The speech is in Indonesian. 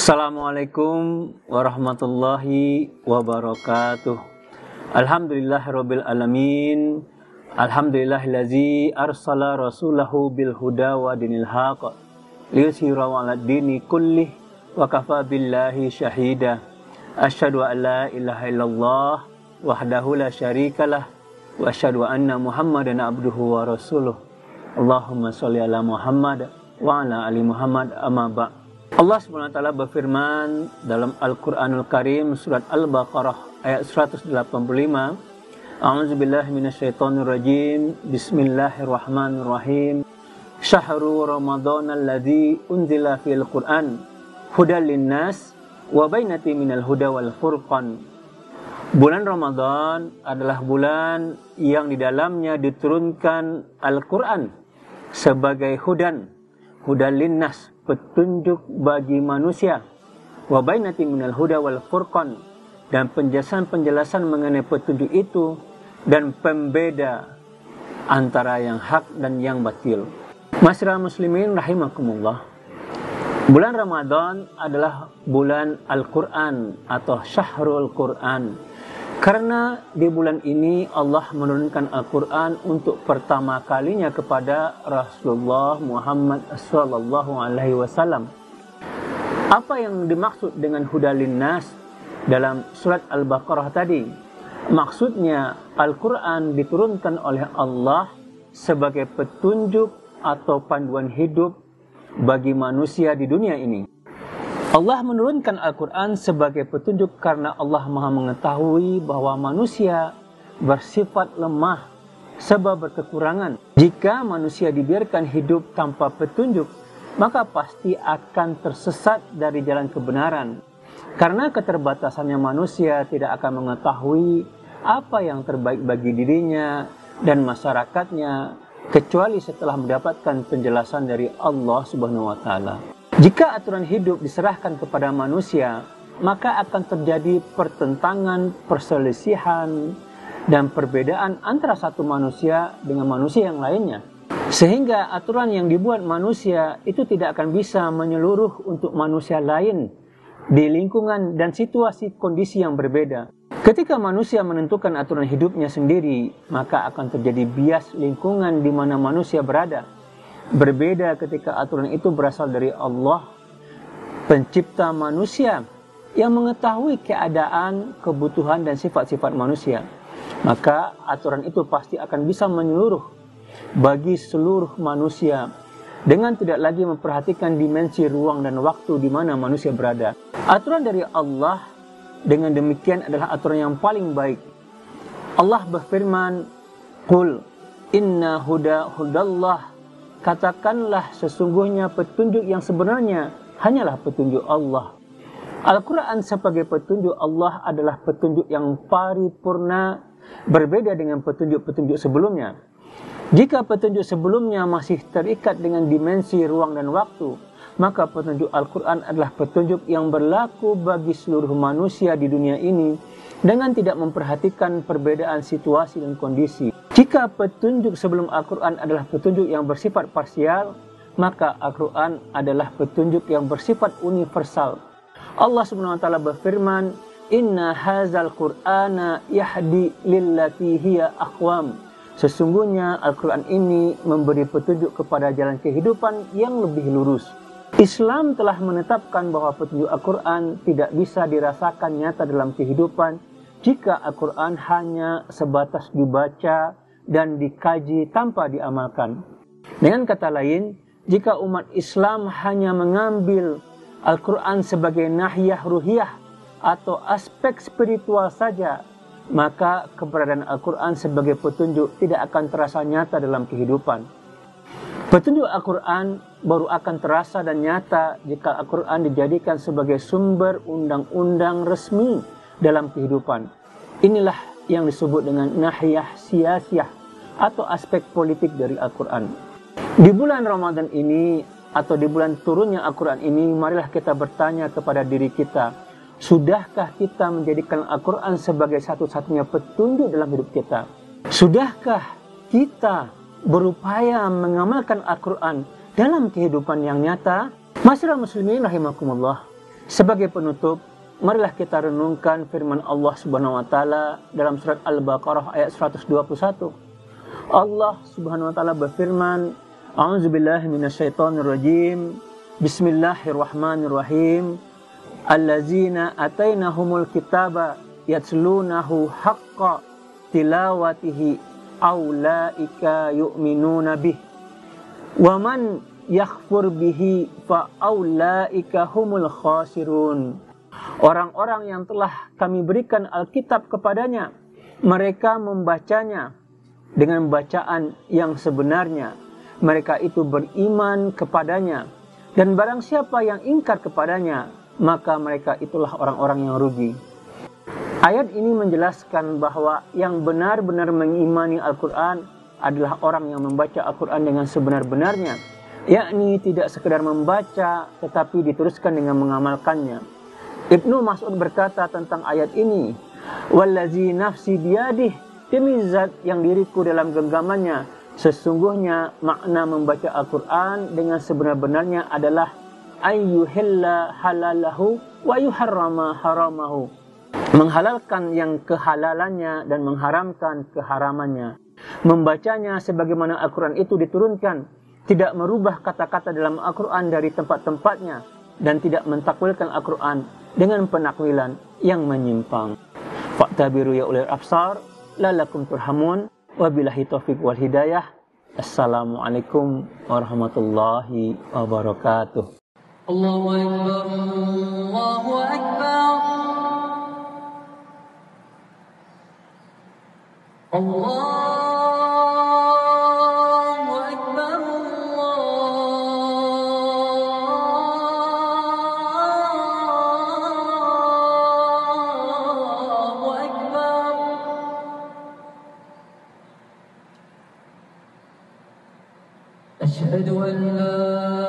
Assalamualaikum warahmatullahi wabarakatuh. Alhamdulillahirabbil alamin. Alhamdulillahillazi arsala rasulahu bil huda wa dinil haq liyuzhirahu 'alad dini kullih wa kafa billahi syahida. Asyhadu an la ilaha illallah wahdahu la syarikalah wa asyhadu anna Muhammadan abduhu wa rasuluh. Allahumma sholli ala Muhammad wa ala ali Muhammad amma ba'd. Allah SWT berfirman dalam Al-Quranul Karim surat Al-Baqarah ayat 185. A'udzubillahi minasyaitonirrajim. Bismillahirrahmanirrahim. Syahrul Ramadan alladzi unzila fil Qur'an hudal linnas wa bainatin minal huda wal furqan. Bulan Ramadan adalah bulan yang di dalamnya diturunkan Al-Quran sebagai hudal linnas, petunjuk bagi manusia, wa bainatin minal huda wal furqan, dan penjelasan mengenai petunjuk itu dan pembeda antara yang hak dan yang batil. Masyarakat muslimin rahimakumullah, bulan Ramadan adalah bulan Al-Quran atau Syahrul Quran, karena di bulan ini Allah menurunkan Al-Quran untuk pertama kalinya kepada Rasulullah Muhammad SAW. Apa yang dimaksud dengan hudal linnas dalam surat Al-Baqarah tadi? Maksudnya Al-Quran diturunkan oleh Allah sebagai petunjuk atau panduan hidup bagi manusia di dunia ini. Allah menurunkan Al-Quran sebagai petunjuk karena Allah Maha mengetahui bahwa manusia bersifat lemah sebab berkekurangan. Jika manusia dibiarkan hidup tanpa petunjuk, maka pasti akan tersesat dari jalan kebenaran. Karena keterbatasannya manusia tidak akan mengetahui apa yang terbaik bagi dirinya dan masyarakatnya kecuali setelah mendapatkan penjelasan dari Allah Subhanahu wa Ta'ala. Jika aturan hidup diserahkan kepada manusia, maka akan terjadi pertentangan, perselisihan, dan perbedaan antara satu manusia dengan manusia yang lainnya. Sehingga aturan yang dibuat manusia itu tidak akan bisa menyeluruh untuk manusia lain di lingkungan dan situasi kondisi yang berbeda. Ketika manusia menentukan aturan hidupnya sendiri, maka akan terjadi bias lingkungan di mana manusia berada. Berbeda ketika aturan itu berasal dari Allah, pencipta manusia, yang mengetahui keadaan, kebutuhan, dan sifat-sifat manusia. Maka aturan itu pasti akan bisa menyeluruh bagi seluruh manusia dengan tidak lagi memperhatikan dimensi ruang dan waktu di mana manusia berada. Aturan dari Allah dengan demikian adalah aturan yang paling baik. Allah berfirman, "Qul inna hudallah." Katakanlah sesungguhnya petunjuk yang sebenarnya hanyalah petunjuk Allah. Al-Quran sebagai petunjuk Allah adalah petunjuk yang paripurna, berbeda dengan petunjuk-petunjuk sebelumnya. Jika petunjuk sebelumnya masih terikat dengan dimensi ruang dan waktu, maka petunjuk Al-Quran adalah petunjuk yang berlaku bagi seluruh manusia di dunia ini dengan tidak memperhatikan perbedaan situasi dan kondisi. Jika petunjuk sebelum Al-Quran adalah petunjuk yang bersifat parsial, maka Al-Quran adalah petunjuk yang bersifat universal. Allah SWT berfirman, "Inna hazal Qur'ana yahdi lillati hiya aqwam." Sesungguhnya Al-Quran ini memberi petunjuk kepada jalan kehidupan yang lebih lurus. Islam telah menetapkan bahwa petunjuk Al-Quran tidak bisa dirasakan nyata dalam kehidupan jika Al-Quran hanya sebatas dibaca dan dikaji tanpa diamalkan. Dengan kata lain, jika umat Islam hanya mengambil Al-Quran sebagai nahiyah ruhiyah atau aspek spiritual saja, maka keberadaan Al-Quran sebagai petunjuk tidak akan terasa nyata dalam kehidupan. Petunjuk Al-Quran baru akan terasa dan nyata jika Al-Quran dijadikan sebagai sumber undang-undang resmi dalam kehidupan. Inilah yang disebut dengan nahiyah siyasiyah atau aspek politik dari Al-Quran. Di bulan Ramadan ini atau di bulan turunnya Al-Quran ini, marilah kita bertanya kepada diri kita, sudahkah kita menjadikan Al-Quran sebagai satu-satunya petunjuk dalam hidup kita? Sudahkah kita berupaya mengamalkan Al-Quran dalam kehidupan yang nyata? Masyarakat muslimin rahimakumullah, Sebagai penutup, marilah kita renungkan firman Allah Subhanahu wa taala dalam surat Al-Baqarah ayat 121. Allah Subhanahu wa taala berfirman, A'udzubillahi minasyaitonirrajim. Bismillahirrahmanirrahim. Allazina atainahumul kitaba yatslunahu haqqa tilawatihi aulaika yu'minuna bih. Wa man yakhfur bihi fa aulaika humul khasirun. Orang-orang yang telah kami berikan Alkitab kepadanya, mereka membacanya dengan bacaan yang sebenarnya. Mereka itu beriman kepadanya. Dan barang siapa yang ingkar kepadanya, maka mereka itulah orang-orang yang rugi. Ayat ini menjelaskan bahwa yang benar-benar mengimani Al-Quran adalah orang yang membaca Al-Quran dengan sebenar-benarnya, yakni tidak sekedar membaca tetapi diteruskan dengan mengamalkannya. Ibnu Mas'ud berkata tentang ayat ini, Wallazi nafsi biyadih, demi zat yang diriku dalam genggamannya, sesungguhnya makna membaca Al-Quran dengan sebenar-benarnya adalah ayyuhilla halalahu wa yuharrama haramahu, menghalalkan yang kehalalannya dan mengharamkan keharamannya. Membacanya sebagaimana Al-Quran itu diturunkan, tidak merubah kata-kata dalam Al-Quran dari tempat-tempatnya, dan tidak mentakwilkan Al-Quran dengan penakwilan yang menyimpang. Fa'tabiru ya ulil absar lalakum turhamun. Wabillahi taufiq wal hidayah. Assalamualaikum warahmatullahi wabarakatuh. Allahu Akbar, Allahu Akbar. Allahu Akbar, Allahu Akbar. Asyhadu an la